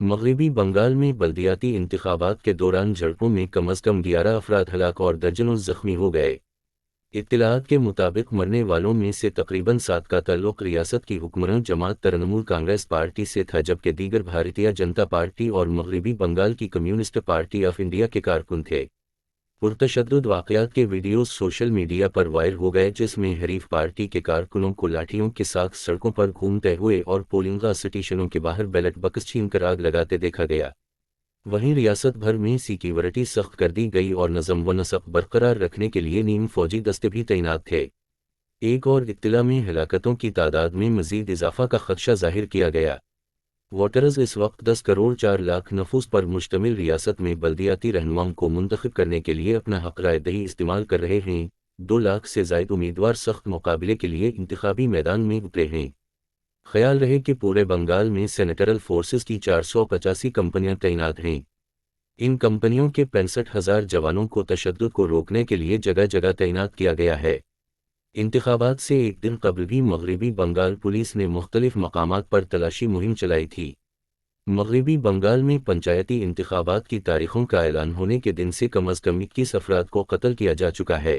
مغربی بنگال میں بلدیاتی انتخابات کے دوران جھڑپوں میں کم از کم 11 افراد ہلاک اور درجنوں زخمی ہو گئے۔ اطلاعات کے مطابق مرنے والوں میں سے تقریباً 7 کا تعلق ریاست کی حکمراں جماعت ترنمول کانگریس پارٹی سے تھا، جبکہ دیگر بھارتیہ جنتا پارٹی اور مغربی بنگال کی کمیونسٹ پارٹی آف انڈیا کے کارکن تھے۔ پرتشدد واقعات کے ویڈیوز سوشل میڈیا پر وائرل ہو گئے، جس میں حریف پارٹی کے کارکنوں کو لاٹھیوں کے ساتھ سڑکوں پر گھومتے ہوئے اور پولنگ اسٹیشنوں کے باہر بیلٹ باکس چھین کر آگ لگاتے دیکھا گیا۔ وہیں ریاست بھر میں سیکیورٹی سخت کر دی گئی اور نظم و نسق برقرار رکھنے کے لیے نیم فوجی دستے بھی تعینات تھے۔ ایک اور اطلاع میں ہلاکتوں کی تعداد میں مزید اضافہ کا خدشہ ظاہر کیا گیا۔ ووٹرز اس وقت 10 کروڑ 4 لاکھ نفوس پر مشتمل ریاست میں بلدیاتی رہنماؤں کو منتخب کرنے کے لیے اپنا حق رائے دہی استعمال کر رہے ہیں۔ 2 لاکھ سے زائد امیدوار سخت مقابلے کے لیے انتخابی میدان میں اترے ہیں۔ خیال رہے کہ پورے بنگال میں سینیٹرل فورسز کی 485 کمپنیاں تعینات ہیں۔ ان کمپنیوں کے 65,000 جوانوں کو تشدد کو روکنے کے لیے جگہ جگہ تعینات کیا گیا ہے۔ انتخابات سے ایک دن قبل بھی مغربی بنگال پولیس نے مختلف مقامات پر تلاشی مہم چلائی تھی۔ مغربی بنگال میں پنچایتی انتخابات کی تاریخوں کا اعلان ہونے کے دن سے کم از کم 21 افراد کو قتل کیا جا چکا ہے۔